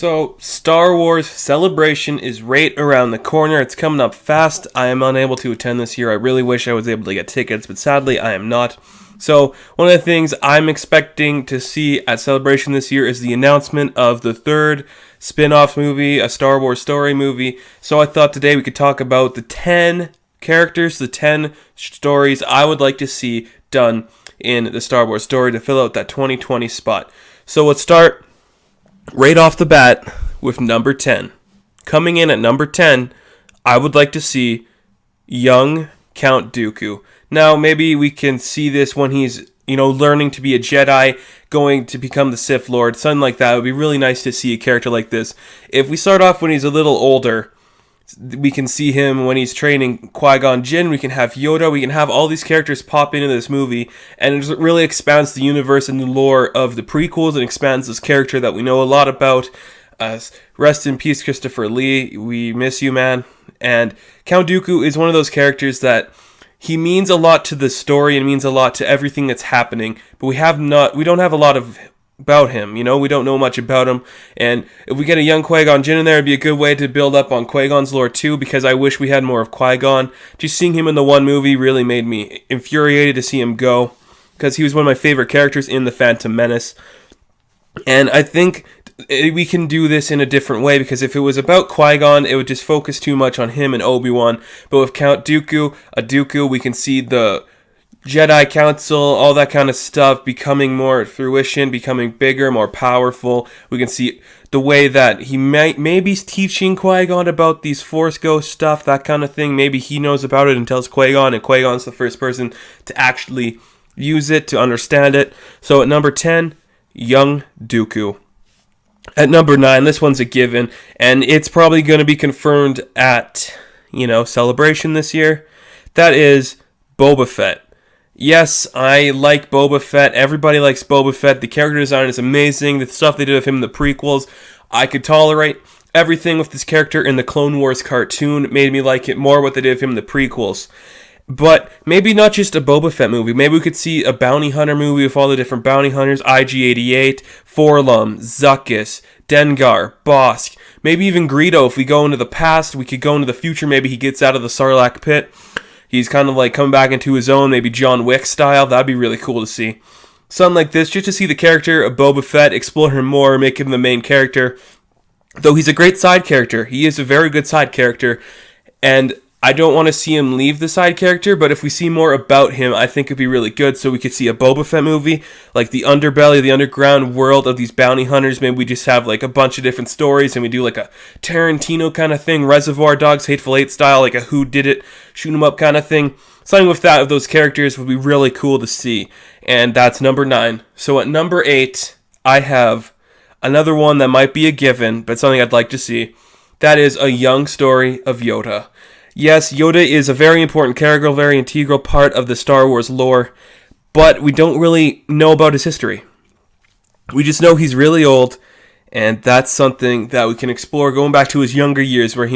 So, Star Wars Celebration is right around the corner. It's coming up fast. I am unable to attend this year. I really wish I was able to get tickets, but sadly I am not. So, one of the things I'm expecting to see at Celebration this year is the announcement of the third spin-off movie, a Star Wars story movie. So I thought today we could talk about the 10 characters, the 10 stories I would like to see done in the Star Wars story to fill out that 2020 spot. So let's start right off the bat with number 10. Coming in at number 10, I would like to see young Count Dooku. Now, maybe we can see this when he's, learning to be a Jedi, going to become the Sith Lord, something like that. It would be really nice to see a character like this. If we start off when he's a little older, we can see him when he's training Qui-Gon Jinn, we can have Yoda, we can have all these characters pop into this movie, and it really expands the universe and the lore of the prequels, and expands this character that we know a lot about. Rest in peace, Christopher Lee, we miss you, man. And Count Dooku is one of those characters that he means a lot to the story and means a lot to everything that's happening, but we don't have a lot of about him, we don't know much about him, and if we get a young Qui-Gon Jinn in there, it'd be a good way to build up on Qui-Gon's lore too, because I wish we had more of Qui-Gon. Just seeing him in the one movie really made me infuriated to see him go, because he was one of my favorite characters in The Phantom Menace, and I think we can do this in a different way, because if it was about Qui-Gon, it would just focus too much on him and Obi Wan, but with Count Dooku, we can see the Jedi Council, all that kind of stuff becoming more fruition, becoming bigger, more powerful. We can see the way that he maybe teaching Qui-Gon about these Force Ghost stuff, that kind of thing. Maybe he knows about it and tells Qui-Gon, and Qui-Gon's the first person to actually use it, to understand it. So at number 10, young Dooku. At number 9, this one's a given, and it's probably going to be confirmed at, Celebration this year. That is Boba Fett. Yes, I like Boba Fett. Everybody likes Boba Fett. The character design is amazing. The stuff they did with him in the prequels, I could tolerate. Everything with this character in the Clone Wars cartoon made me like it more what they did with him in the prequels. But maybe not just a Boba Fett movie. Maybe we could see a bounty hunter movie with all the different bounty hunters. IG-88, Forlum, Zuckuss, Dengar, Bosk. Maybe even Greedo. If we go into the past, we could go into the future. Maybe he gets out of the Sarlacc pit. He's kind of like coming back into his own, maybe John Wick style. That'd be really cool to see. Something like this, just to see the character of Boba Fett, explore him more, make him the main character. Though he's a great side character. He is a very good side character. And I don't want to see him leave the side character, but if we see more about him, I think it'd be really good. So we could see a Boba Fett movie, like the underbelly, the underground world of these bounty hunters. Maybe we just have like a bunch of different stories, and we do like a Tarantino kind of thing, Reservoir Dogs, Hateful Eight style, like a who did it, shoot 'em up kind of thing. Something with that, of those characters, would be really cool to see. And that's number 9. So at number 8, I have another one that might be a given, but something I'd like to see. That is a young story of Yoda. Yes, Yoda is a very important character, very integral part of the Star Wars lore, but we don't really know about his history. We just know he's really old, and that's something that we can explore going back to his younger years where,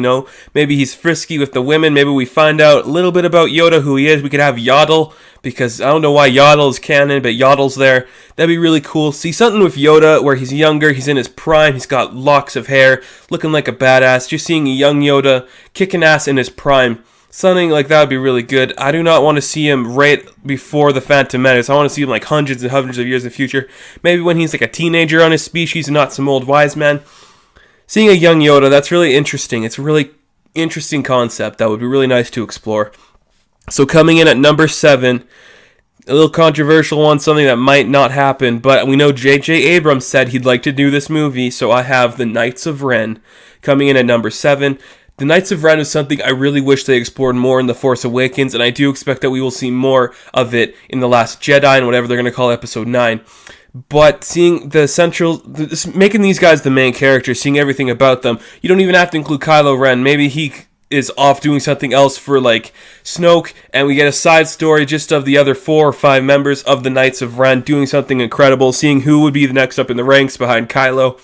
maybe he's frisky with the women. Maybe we find out a little bit about Yoda, who he is. We could have Yaddle, because I don't know why Yaddle is canon, but Yaddle's there. That'd be really cool. See something with Yoda where he's younger, he's in his prime, he's got locks of hair, looking like a badass. Just seeing a young Yoda kicking ass in his prime. Something like that would be really good. I do not want to see him right before the Phantom Menace. I want to see him like hundreds and hundreds of years in the future. Maybe when he's like a teenager on his species and not some old wise man. Seeing a young Yoda, that's really interesting. It's a really interesting concept that would be really nice to explore. So coming in at number 7, a little controversial one, something that might not happen, but we know J.J. Abrams said he'd like to do this movie, so I have the Knights of Ren coming in at number 7. The Knights of Ren is something I really wish they explored more in The Force Awakens, and I do expect that we will see more of it in The Last Jedi and whatever they're going to call Episode 9. But seeing making these guys the main characters, seeing everything about them, you don't even have to include Kylo Ren. Maybe he is off doing something else for like Snoke, and we get a side story just of the other 4 or 5 members of the Knights of Ren doing something incredible, seeing who would be the next up in the ranks behind Kylo.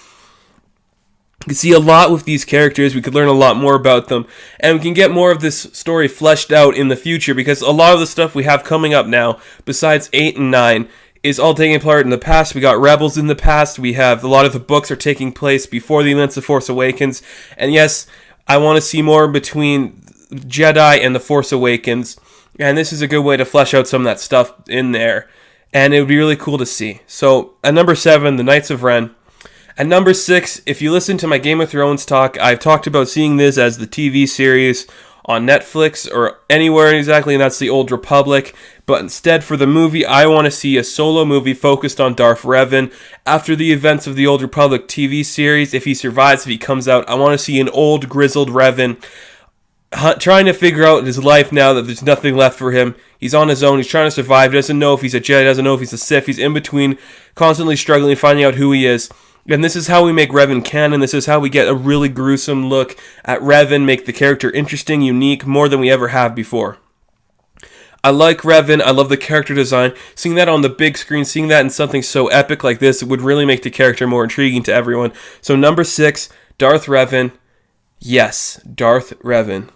We can see a lot with these characters. We could learn a lot more about them, and we can get more of this story fleshed out in the future, because a lot of the stuff we have coming up now, besides 8 and 9, is all taking part in the past. We got Rebels in the past. We have a lot of the books are taking place before the events of Force Awakens. And yes, I want to see more between Jedi and the Force Awakens. And this is a good way to flesh out some of that stuff in there. And it would be really cool to see. So at number 7, the Knights of Ren. At number 6, if you listen to my Game of Thrones talk, I've talked about seeing this as the TV series on Netflix or anywhere exactly, and that's the Old Republic. But instead, for the movie, I want to see a solo movie focused on Darth Revan. After the events of the Old Republic TV series, if he survives, if he comes out, I want to see an old, grizzled Revan trying to figure out his life now that there's nothing left for him. He's on his own. He's trying to survive. He doesn't know if he's a Jedi. Doesn't know if he's a Sith. He's in between, constantly struggling, finding out who he is. And this is how we make Revan canon. This is how we get a really gruesome look at Revan, make the character interesting, unique, more than we ever have before. I like Revan. I love the character design. Seeing that on the big screen, seeing that in something so epic like this, it would really make the character more intriguing to everyone. So number 6, Darth Revan. Yes, Darth Revan.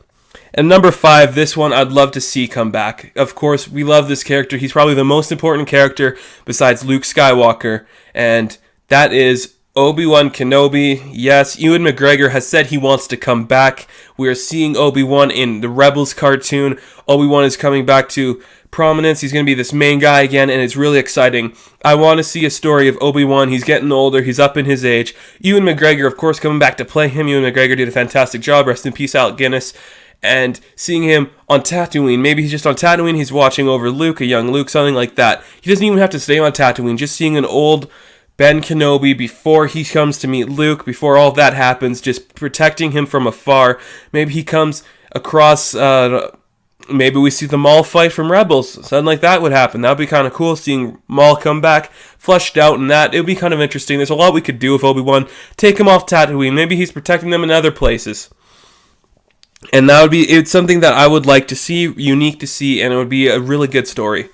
And number 5, this one I'd love to see come back. Of course, we love this character. He's probably the most important character besides Luke Skywalker. And that is Obi Wan Kenobi. Yes, Ewan McGregor has said he wants to come back. We are seeing Obi Wan in the Rebels cartoon. Obi Wan is coming back to prominence. He's going to be this main guy again, and it's really exciting. I want to see a story of Obi Wan. He's getting older. He's up in his age. Ewan McGregor, of course, coming back to play him. Ewan McGregor did a fantastic job. Rest in peace, Alec Guinness. And seeing him on Tatooine, maybe he's just on Tatooine, he's watching over Luke, a young Luke, something like that. He doesn't even have to stay on Tatooine. Just seeing an old Ben Kenobi before he comes to meet Luke, before all that happens, just protecting him from afar. Maybe he comes across, maybe we see the Maul fight from Rebels. Something like that would happen. That would be kind of cool, seeing Maul come back, fleshed out in that. It would be kind of interesting. There's a lot we could do with Obi-Wan. Take him off Tatooine. Maybe he's protecting them in other places. And that would be, it's something that I would like to see, unique to see, and it would be a really good story.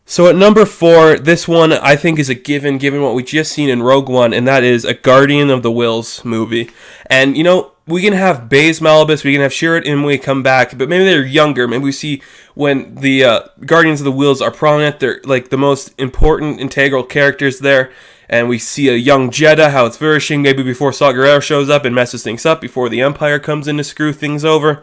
So at number 4, this one I think is a given what we just seen in Rogue One, and that is a Guardian of the Whills movie. And, you know, we can have Baze Malbus, we can have Chirrut Imwe come back, but maybe they're younger. Maybe we see when the Guardians of the Whills are prominent, they're like the most important, integral characters there. And we see a young Jedha, how it's flourishing, maybe before Saw Gerrera shows up and messes things up, before the Empire comes in to screw things over.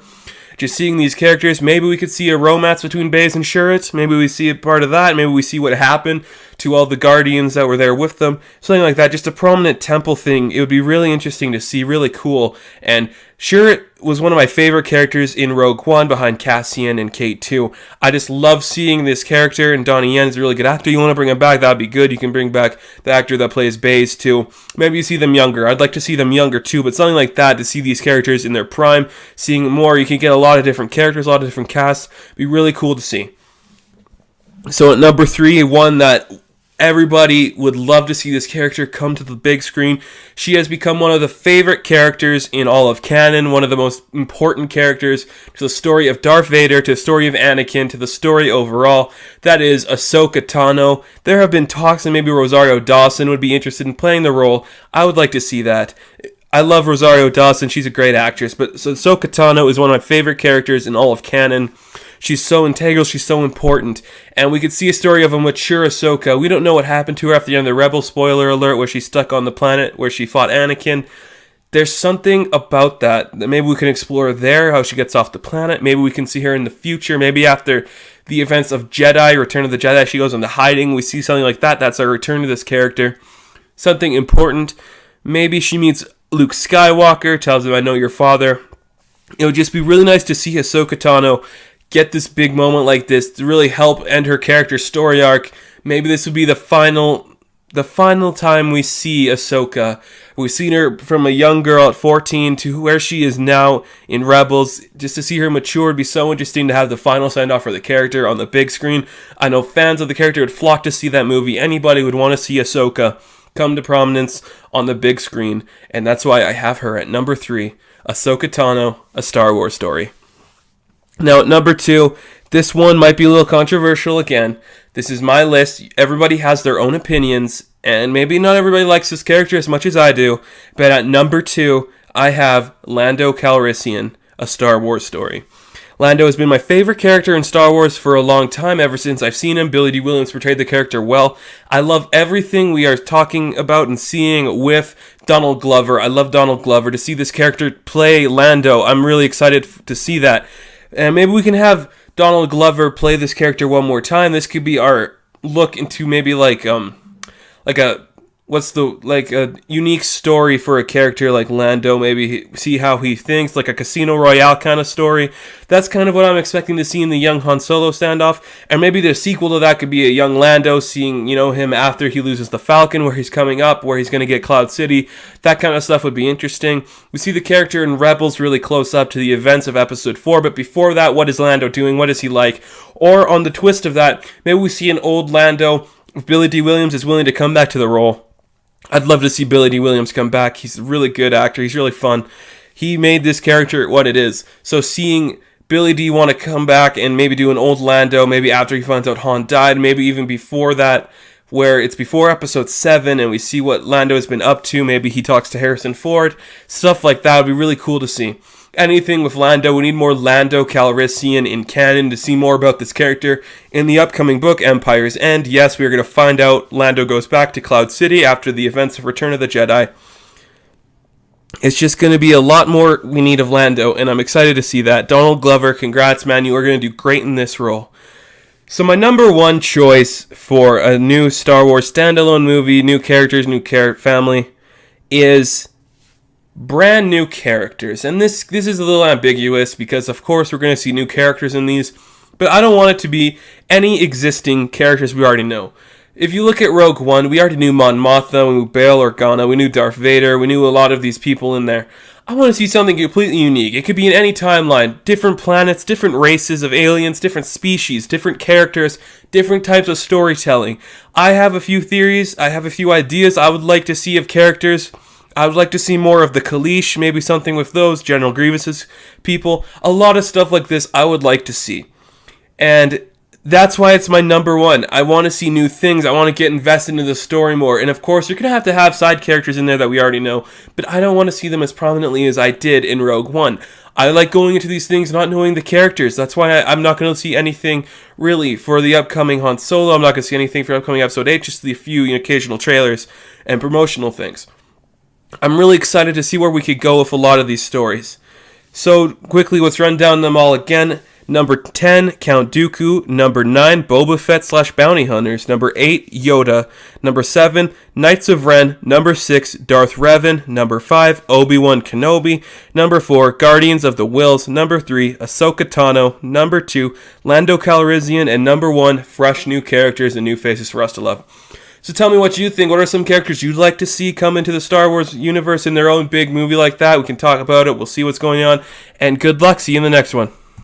Just seeing these characters, maybe we could see a romance between Baze and Chirrut. Maybe we see a part of that. Maybe we see what happened to all the Guardians that were there with them. Something like that, just a prominent temple thing. It would be really interesting to see, really cool. And Chirrut was one of my favorite characters in Rogue One behind Cassian and Kate 2. I just love seeing this character, and Donnie Yen is a really good actor. You want to bring him back, that'd be good. You can bring back the actor that plays Baze too. Maybe you see them younger. I'd like to see them younger too, but something like that, to see these characters in their prime, seeing more. You can get a lot of different characters, a lot of different casts. It'd be really cool to see. So at number 3, one that everybody would love to see this character come to the big screen. She has become one of the favorite characters in all of canon, one of the most important characters to the story of Darth Vader, to the story of Anakin, to the story overall. That is Ahsoka Tano. There have been talks that maybe Rosario Dawson would be interested in playing the role. I would like to see that. I love Rosario Dawson. She's a great actress, but Ahsoka Tano is one of my favorite characters in all of canon. She's so integral, she's so important. And we could see a story of a mature Ahsoka. We don't know what happened to her after the end of the Rebel, spoiler alert, where she's stuck on the planet, where she fought Anakin. There's something about that maybe we can explore there, how she gets off the planet. Maybe we can see her in the future. Maybe after the events of Jedi, Return of the Jedi, she goes into hiding. We see something like that. That's our return to this character. Something important. Maybe she meets Luke Skywalker, tells him, I know your father. It would just be really nice to see Ahsoka Tano get this big moment like this to really help end her character's story arc. Maybe this would be the final time we see Ahsoka. We've seen her from a young girl at 14 to where she is now in Rebels. Just to see her mature would be so interesting, to have the final send-off for the character on the big screen. I know fans of the character would flock to see that movie. Anybody would want to see Ahsoka come to prominence on the big screen. And that's why I have her at number 3, Ahsoka Tano, A Star Wars Story. Now, at number 2, this one might be a little controversial again. This is my list. Everybody has their own opinions, and maybe not everybody likes this character as much as I do, but at number 2, I have Lando Calrissian, A Star Wars Story. Lando has been my favorite character in Star Wars for a long time, ever since I've seen him. Billy D. Williams portrayed the character well. I love everything we are talking about and seeing with Donald Glover. I love Donald Glover. To see this character play Lando, I'm really excited to see that. And maybe we can have Donald Glover play this character one more time. This could be our look into maybe like a unique story for a character like Lando. Maybe see how he thinks, like a Casino Royale kind of story. That's kind of what I'm expecting to see in the young Han Solo standoff. And maybe the sequel to that could be a young Lando, seeing, him after he loses the Falcon, where he's coming up, where he's going to get Cloud City. That kind of stuff would be interesting. We see the character in Rebels really close up to the events of Episode 4, but before that, what is Lando doing? What is he like? Or on the twist of that, maybe we see an old Lando, if Billy D. Williams is willing to come back to the role. I'd love to see Billy D. Williams come back. He's a really good actor. He's really fun. He made this character what it is. So seeing Billy D. want to come back and maybe do an old Lando, maybe after he finds out Han died, maybe even before that, where it's before Episode 7 and we see what Lando has been up to. Maybe he talks to Harrison Ford. Stuff like that would be really cool to see. Anything with Lando, we need more Lando Calrissian in canon to see more about this character in the upcoming book, Empire's End. Yes, we are going to find out Lando goes back to Cloud City after the events of Return of the Jedi. It's just going to be a lot more we need of Lando, and I'm excited to see that. Donald Glover, congrats, man. You are going to do great in this role. So my number one choice for a new Star Wars standalone movie, new characters, new family, is brand new characters. And this is a little ambiguous because of course we're going to see new characters in these, but I don't want it to be any existing characters we already know. If you look at Rogue One, we already knew Mon Mothma, we knew Bail Organa, we knew Darth Vader, we knew a lot of these people in there. I want to see something completely unique. It could be in any timeline, different planets, different races of aliens, different species, different characters, different types of storytelling. I have a few theories, I have a few ideas I would like to see of characters. I would like to see more of the Kalish, maybe something with those, General Grievous's people. A lot of stuff like this I would like to see. And that's why it's my number one. I want to see new things. I want to get invested into the story more. And of course, you're going to have side characters in there that we already know. But I don't want to see them as prominently as I did in Rogue One. I like going into these things not knowing the characters. That's why I'm not going to see anything really for the upcoming Han Solo. I'm not going to see anything for upcoming Episode 8. Just the few occasional trailers and promotional things. I'm really excited to see where we could go with a lot of these stories. So, quickly, let's run down them all again. Number 10, Count Dooku. Number 9, Boba Fett / Bounty Hunters. Number 8, Yoda. Number 7, Knights of Ren. Number 6, Darth Revan. Number 5, Obi Wan Kenobi. Number 4, Guardians of the Whills. Number 3, Ahsoka Tano. Number 2, Lando Calrissian. And number 1, fresh new characters and new faces for us to love. So tell me what you think. What are some characters you'd like to see come into the Star Wars universe in their own big movie like that? We can talk about it. We'll see what's going on. And good luck. See you in the next one.